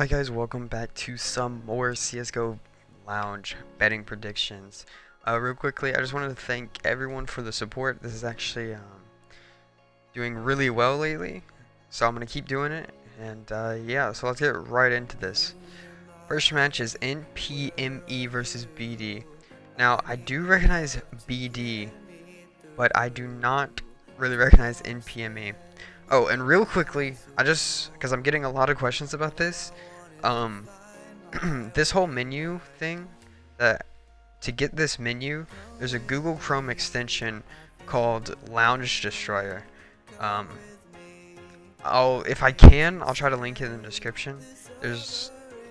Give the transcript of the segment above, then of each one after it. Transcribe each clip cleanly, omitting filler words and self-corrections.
Alright guys, welcome back to some more CSGO Lounge betting predictions. Real quickly, I just wanted to thank everyone for the support. This is actually doing really well lately, so I'm going to keep doing it. And yeah, so let's get right into this. First match is NPME versus BD. Now, I do recognize BD, but I do not really recognize NPME. Oh, and real quickly, because I'm getting a lot of questions about this, this whole menu thing, to get this menu, there's a Google Chrome extension called Lounge Destroyer. If I can, I'll try to link it in the description.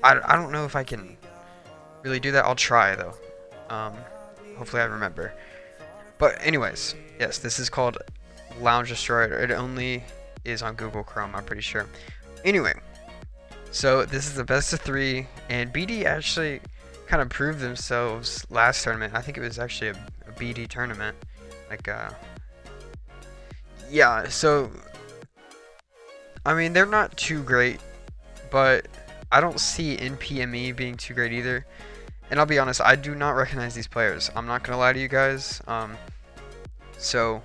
I don't know if I can really do that. I'll try though. Hopefully I remember. But anyways, yes, this is called Lounge Destroyer. It only is on Google Chrome, I'm pretty sure. Anyway, so this is the best of 3, and BD actually kind of proved themselves last tournament. I think it was actually a BD tournament. Yeah, so I mean, they're not too great, but I don't see NPME being too great either. And I'll be honest, I do not recognize these players. I'm not gonna lie to you guys. So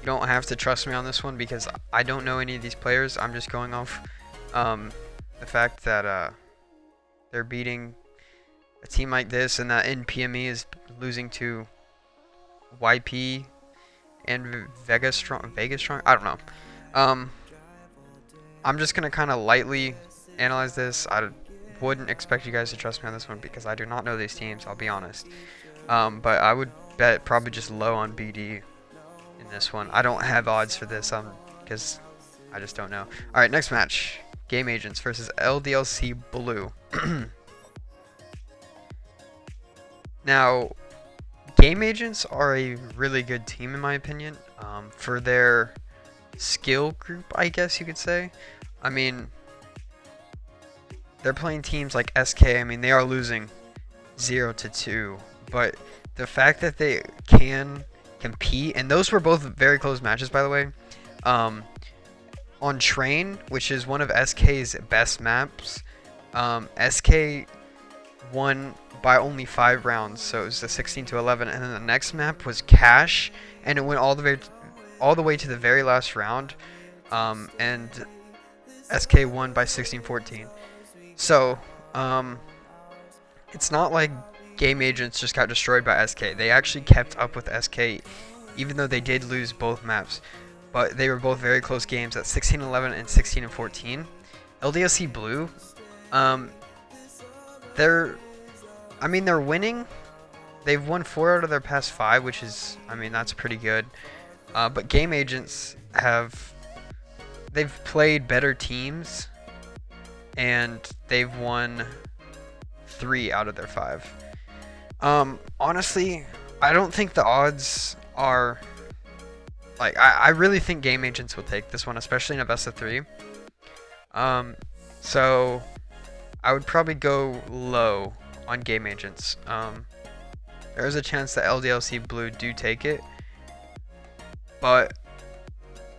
you don't have to trust me on this one because I don't know any of these players. I'm just going off the fact that they're beating a team like this, and that NPME is losing to YP and Vegas Strong. I don't know. I'm just gonna kind of lightly analyze this. I wouldn't expect you guys to trust me on this one because I do not know these teams. I'll be honest. But I would bet probably just low on BD in this one. I don't have odds for this because I just don't know. All right, next match: GameAgents versus LDLC.Blue. Now, GameAgents are a really good team in my opinion, for their skill group, I guess you could say. I mean, they're playing teams like SK. I mean, they are losing 0-2, but the fact that they can compete, and those were both very close matches, by the way. On Train, which is one of SK's best maps, SK won by only 5 rounds, so it was a 16-11, and then the next map was Cash, and it went all the way to the very last round, and SK won by 16-14. So it's not like GameAgents just got destroyed by SK. They actually kept up with SK, even though they did lose both maps. But they were both very close games at 16-11 and 16-14. LDLC.Blue, they're winning. They've won 4 out of their past 5, which is, I mean, that's pretty good. But GameAgents they've played better teams, and they've won 3 out of their 5. Honestly, I don't think the odds are, like, I really think GameAgents will take this one, especially in a best of 3. So I would probably go low on GameAgents. There's a chance that LDLC.Blue do take it, but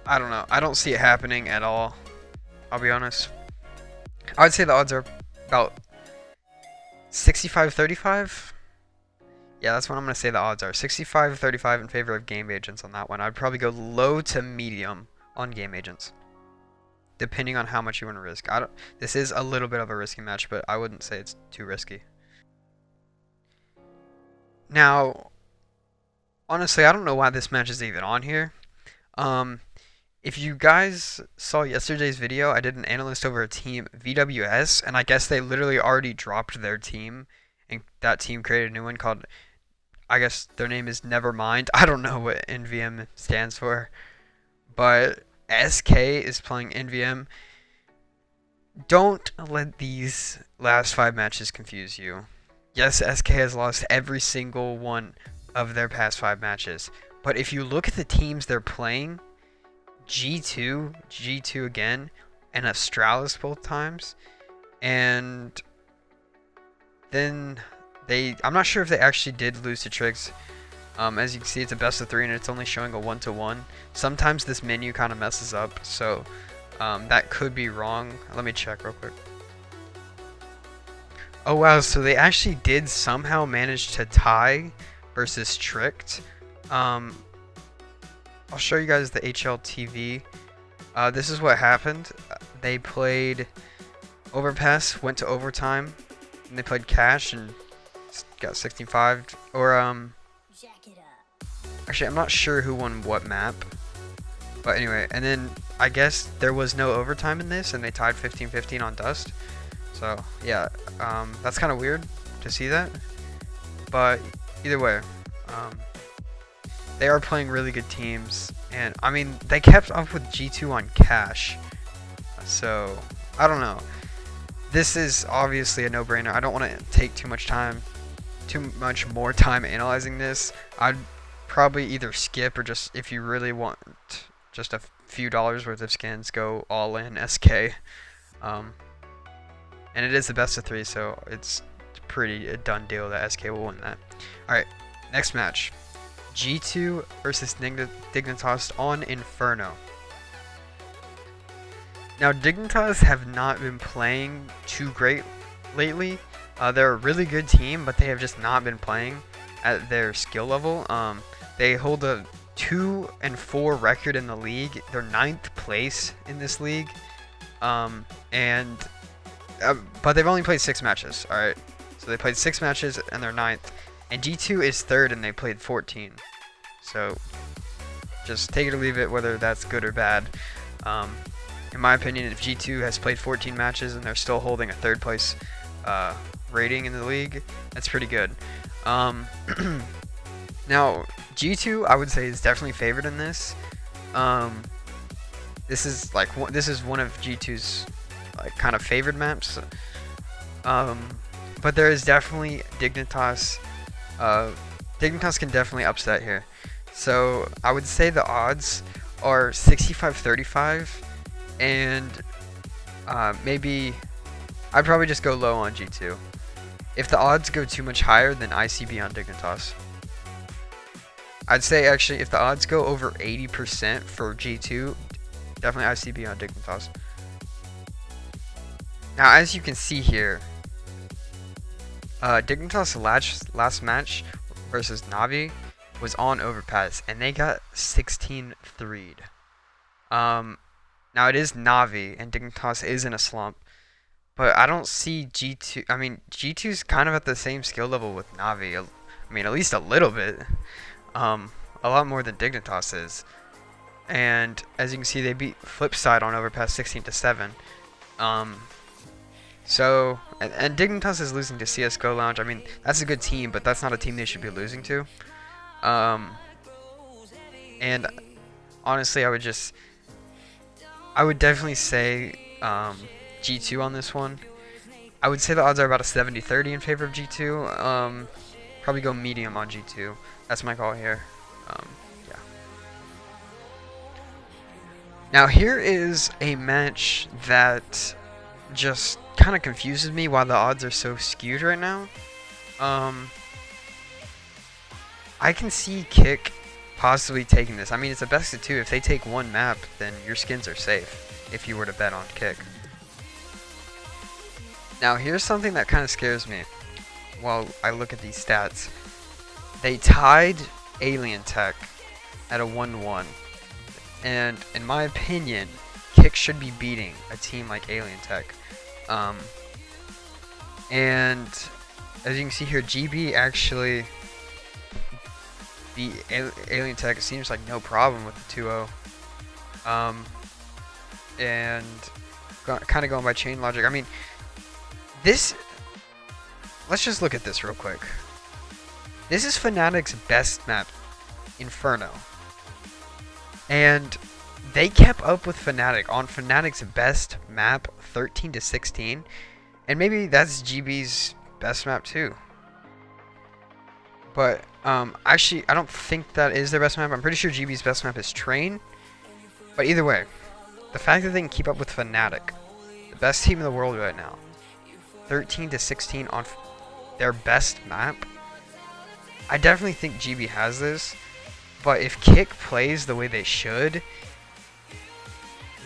I don't know. I don't see it happening at all, I'll be honest. I would say the odds are about 65-35. Yeah, that's what I'm going to say the odds are. 65-35 in favor of GameAgents on that one. I'd probably go low to medium on GameAgents, depending on how much you want to risk. This is a little bit of a risky match, but I wouldn't say it's too risky. Now, honestly, I don't know why this match is even on here. If you guys saw yesterday's video, I did an analyst over a team, VWS, and I guess they literally already dropped their team, and that team created a new one called, I guess their name is Nevermind. I don't know what NVM stands for, but SK is playing NVM. Don't let these last 5 matches confuse you. Yes, SK has lost every single one of their past 5 matches, but if you look at the teams they're playing, G2 again, and Astralis both times, and then I'm not sure if they actually did lose to Tricks. As you can see, it's a best of 3 and it's only showing a 1-1. Sometimes this menu kind of messes up, so that could be wrong. Let me check real quick. Oh wow, so they actually did somehow manage to tie versus Tricked. Um, I'll show you guys the HLTV. This is what happened. They played Overpass, went to overtime, and they played Cash and got 65. Or actually, I'm not sure who won what map. But anyway, and then I guess there was no overtime in this, and they tied 15-15 on Dust. So yeah, that's kind of weird to see that. But either way, they are playing really good teams, and I mean they kept up with G2 on Cash. So I don't know. This is obviously a no-brainer. I don't want to take too much more time analyzing this. I'd probably either skip or just, if you really want just a few dollars worth of skins, go all in SK. And it is the best of 3, so it's pretty a done deal that SK will win that. Alright, next match. G2 versus Dignitas on Inferno. Now, Dignitas have not been playing too great lately. They're a really good team, but they have just not been playing at their skill level. They hold a 2-4 record in the league. They're 9th place in this league. But they've only played 6 matches, alright? So they played 6 matches and they're 9th. And G2 is 3rd and they played 14. So just take it or leave it whether that's good or bad. In my opinion, if G2 has played 14 matches and they're still holding a 3rd place rating in the league, that's pretty good. Now, G2, I would say, is definitely favored in this. This is one of G2's kind of favored maps. But there is definitely Dignitas. Dignitas can definitely upset here. So I would say the odds are 65-35, and maybe I'd probably just go low on G2. If the odds go too much higher, then ICB on Dignitas. I'd say actually if the odds go over 80% for G2, definitely ICB on Dignitas. Now, as you can see here, Dignitas' last match versus Navi was on Overpass, and they got 16-3'd. Now, it is Navi, and Dignitas is in a slump, but I don't see G2... I mean, G2's kind of at the same skill level with Navi. I mean, at least a little bit. A lot more than Dignitas is. And as you can see, they beat Flipside on Overpass 16-7. So, and Dignitas is losing to CSGo Lounge. I mean, that's a good team, but that's not a team they should be losing to. And honestly, I would definitely say G2 on this one. I would say the odds are about a 70-30 in favor of G2. Probably go medium on G2. That's my call here. Yeah. Now, here is a match that just kind of confuses me why the odds are so skewed right now. I can see Kick possibly taking this. I mean, it's a best of 2. If they take one map, then your skins are safe if you were to bet on Kick. Now, here's something that kind of scares me while I look at these stats. They tied Alien Tech at a 1-1. And in my opinion, Kick should be beating a team like Alien Tech. And as you can see here, GB actually beat Alien Tech. It seems like no problem with the 2-0. And kind of going by chain logic. I mean, this... Let's just look at this real quick. This is Fnatic's best map, Inferno. And they kept up with Fnatic on Fnatic's best map, 13-16. And maybe that's GB's best map too. But actually, I don't think that is their best map. I'm pretty sure GB's best map is Train. But either way, the fact that they can keep up with Fnatic, the best team in the world right now, 13-16 on their best map, I definitely think GB has this. But if Kick plays the way they should,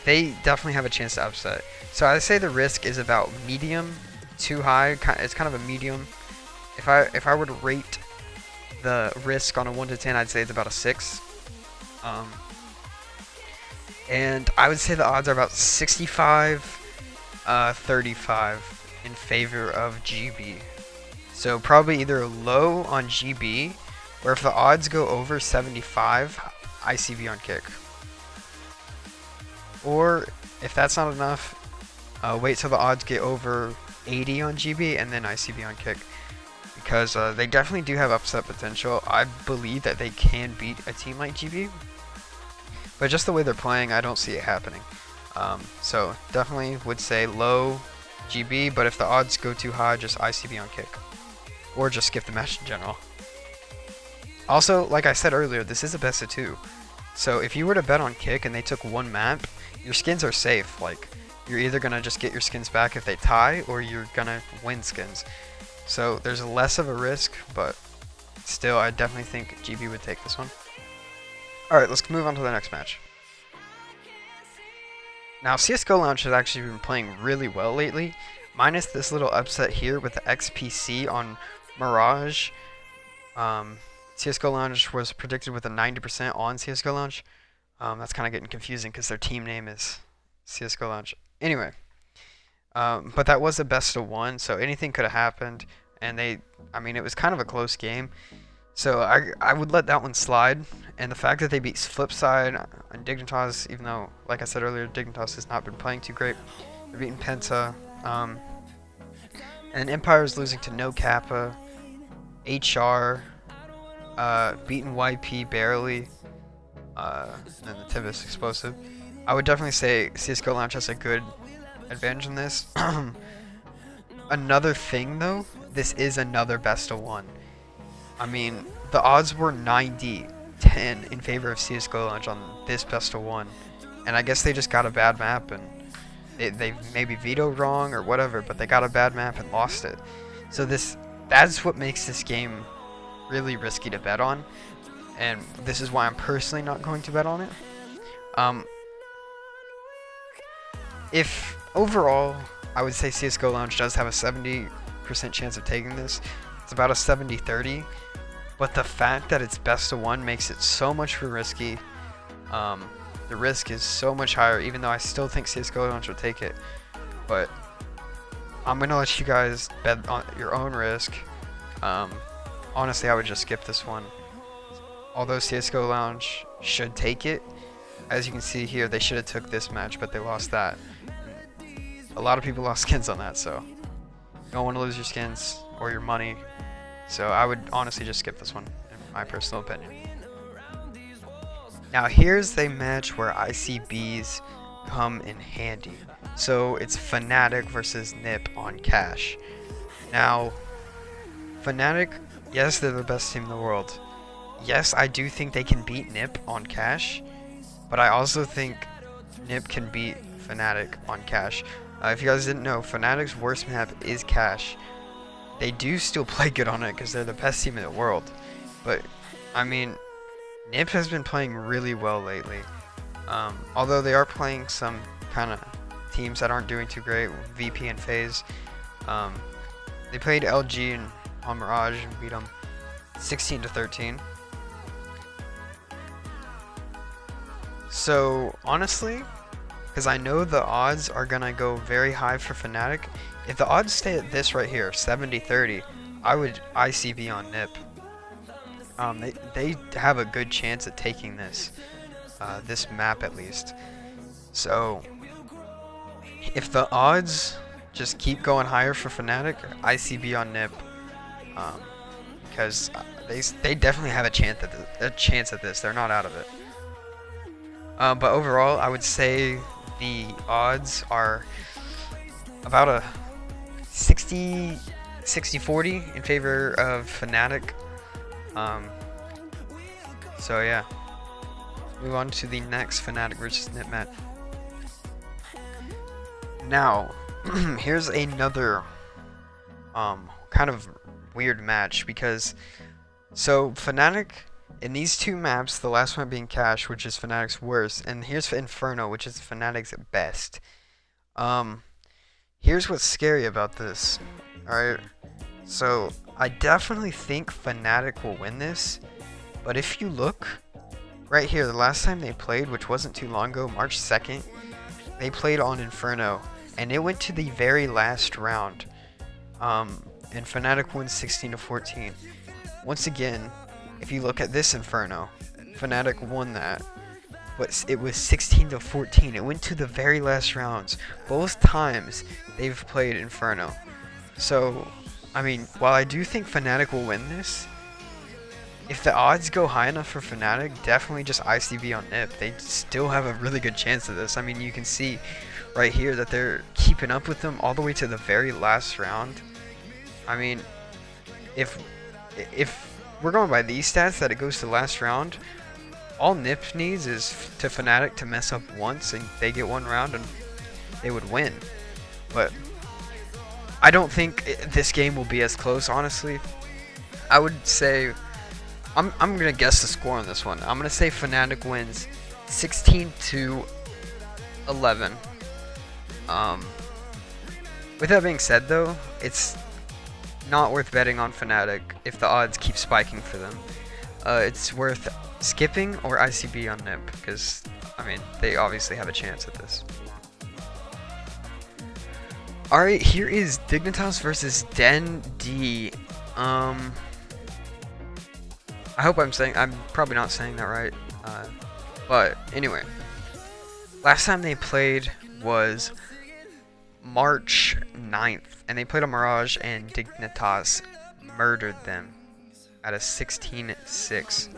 they definitely have a chance to upset. So I'd say the risk is about medium too high. It's kind of a medium. If I were to rate the risk on a 1 to 10, I'd say it's about a 6. And I would say the odds are about 65, 35 in favor of GB. So probably either low on GB, or if the odds go over 75, ICB on kick. Or if that's not enough, wait till the odds get over 80 on GB and then ICB on kick. Because they definitely do have upset potential. I believe that they can beat a team like GB. But just the way they're playing, I don't see it happening. So definitely would say low GB, but if the odds go too high, just ICB on kick. Or just skip the match in general. Also, like I said earlier, this is a best of 2. So if you were to bet on kick and they took one map, your skins are safe. Like, you're either going to just get your skins back if they tie, or you're going to win skins. So there's less of a risk, but still, I definitely think GB would take this one. Alright, let's move on to the next match. Now, CSGO Lounge has actually been playing really well lately, minus this little upset here with the XPC on Mirage. CSGO Lounge was predicted with a 90% on CSGO Lounge. That's kind of getting confusing because their team name is CSGO Lounge. Anyway, but that was a best of 1, so anything could have happened, and it was kind of a close game. So I would let that one slide, and the fact that they beat Flipside and Dignitas, even though, like I said earlier, Dignitas has not been playing too great. They're beating Penta, and Empire is losing to No Kappa, HR, beating YP barely, and the Tivis Explosive. I would definitely say CSGO Lounge has a good advantage in this. Another thing though, this is another best of 1. I mean, the odds were 90-10 in favor of CSGO Lounge on this best of 1, and I guess they just got a bad map and they maybe vetoed wrong or whatever, but they got a bad map and lost it. So that's what makes this game really risky to bet on, and this is why I'm personally not going to bet on it. If overall, I would say CSGO Lounge does have a 70% chance of taking this. It's about a 70-30, but the fact that it's best of 1 makes it so much more risky. The risk is so much higher, even though I still think CSGO Lounge will take it. But I'm gonna let you guys bet on your own risk. Honestly, I would just skip this one. Although CSGO Lounge should take it, as you can see here, they should have took this match, but they lost that. A lot of people lost skins on that, so you don't want to lose your skins or your money. So I would honestly just skip this one, in my personal opinion. Now here's the match where ICBs come in handy. So it's Fnatic versus NiP on Cash. Now, Fnatic, yes, they're the best team in the world. Yes, I do think they can beat NiP on Cash, but I also think NiP can beat Fnatic on Cash. If you guys didn't know, Fnatic's worst map is Cash. They do still play good on it because they're the best team in the world. But, I mean, NiP has been playing really well lately. Although they are playing some kind of teams that aren't doing too great, VP and FaZe. They played LG on Mirage and beat them 16-13. So, honestly, because I know the odds are going to go very high for Fnatic, if the odds stay at this right here, 70-30, I would ICB on NiP. They have a good chance at taking this map at least. So if the odds just keep going higher for Fnatic, ICB on NiP, because they definitely have a chance at this. They're not out of it. But overall, I would say the odds are about a 60-40 in favor of Fnatic. So yeah, move on to the next Fnatic versus NiP match. Now, here's another kind of weird match because so Fnatic in these two maps, the last one being Cash, which is Fnatic's worst, and here's Inferno, which is Fnatic's best. Here's what's scary about this. Alright, so I definitely think Fnatic will win this, but if you look right here, the last time they played, which wasn't too long ago, March 2nd, they played on Inferno, and it went to the very last round. And Fnatic won 16-14. Once again, if you look at this Inferno, Fnatic won that, but it was 16-14. It went to the very last rounds. Both times they've played Inferno. So, I mean, while I do think Fnatic will win this, if the odds go high enough for Fnatic, definitely just ICB on NiP. They still have a really good chance of this. I mean, you can see right here that they're keeping up with them all the way to the very last round. I mean, if we're going by these stats that it goes to the last round, all NiP needs is to Fnatic to mess up once and they get one round and they would win. But I don't think this game will be as close, honestly. I would say, I'm gonna guess the score on this one. I'm gonna say Fnatic wins 16-11. With that being said, though, it's not worth betting on Fnatic if the odds keep spiking for them. It's worth skipping or ICB on NiP because, I mean, they obviously have a chance at this. Alright, here is Dignitas versus DenDD. I hope I'm probably not saying that right. But anyway, last time they played was March 9th, and they played on Mirage, and Dignitas murdered them at a 16-6.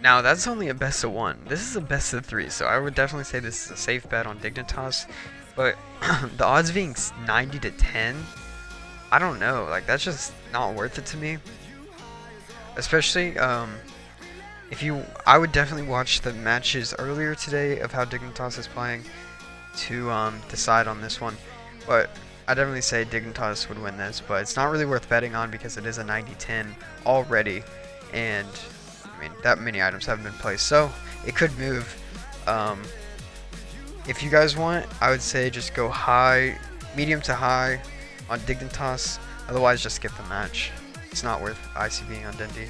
Now, that's only a best of 1. This is a best of 3, so I would definitely say this is a safe bet on Dignitas. But the odds being 90-10, I don't know. Like, that's just not worth it to me. Especially, I would definitely watch the matches earlier today of how Dignitas is playing to decide on this one. But I definitely say Dignitas would win this, but it's not really worth betting on because it is a 90-10 already, and I mean that many items haven't been placed, so it could move. If you guys want, I would say just go high, medium to high on Dignitas. Otherwise, just skip the match. It's not worth ICBing on DenDD.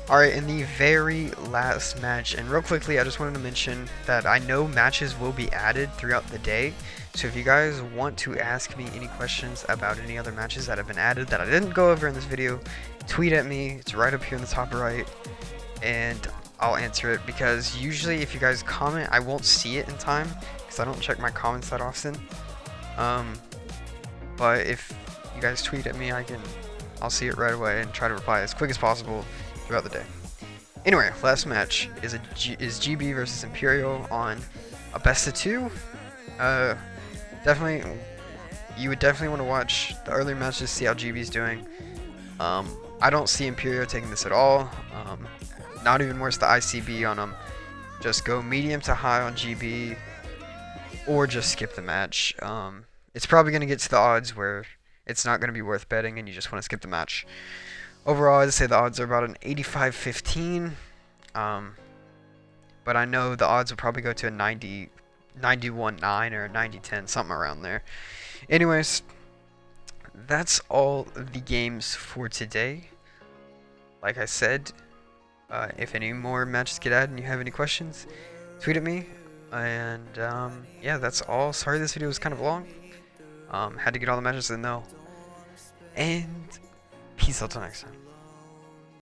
Alright, in the very last match, and real quickly, I just wanted to mention that I know matches will be added throughout the day. So if you guys want to ask me any questions about any other matches that have been added that I didn't go over in this video, tweet at me. It's right up here in the top right, and I'll answer it, because usually if you guys comment, I won't see it in time because I don't check my comments that often. But if you guys tweet at me, I'll see it right away and try to reply as quick as possible throughout the day. Anyway, last match is GB versus Imperio on a best of 2. You would definitely want to watch the earlier matches, see how GB's doing. I don't see Imperio taking this at all. Not even worth the ICB on them. Just go medium to high on GB, or just skip the match. It's probably going to get to the odds where it's not going to be worth betting and you just want to skip the match. Overall, I'd say the odds are about an 85-15. But I know the odds will probably go to a 91-9 or 90-10, something around there. Anyways, that's all the games for today. Like I said, if any more matches get added and you have any questions, tweet at me. And yeah, that's all. Sorry this video was kind of long. Had to get all the matches in though. And peace out till next time.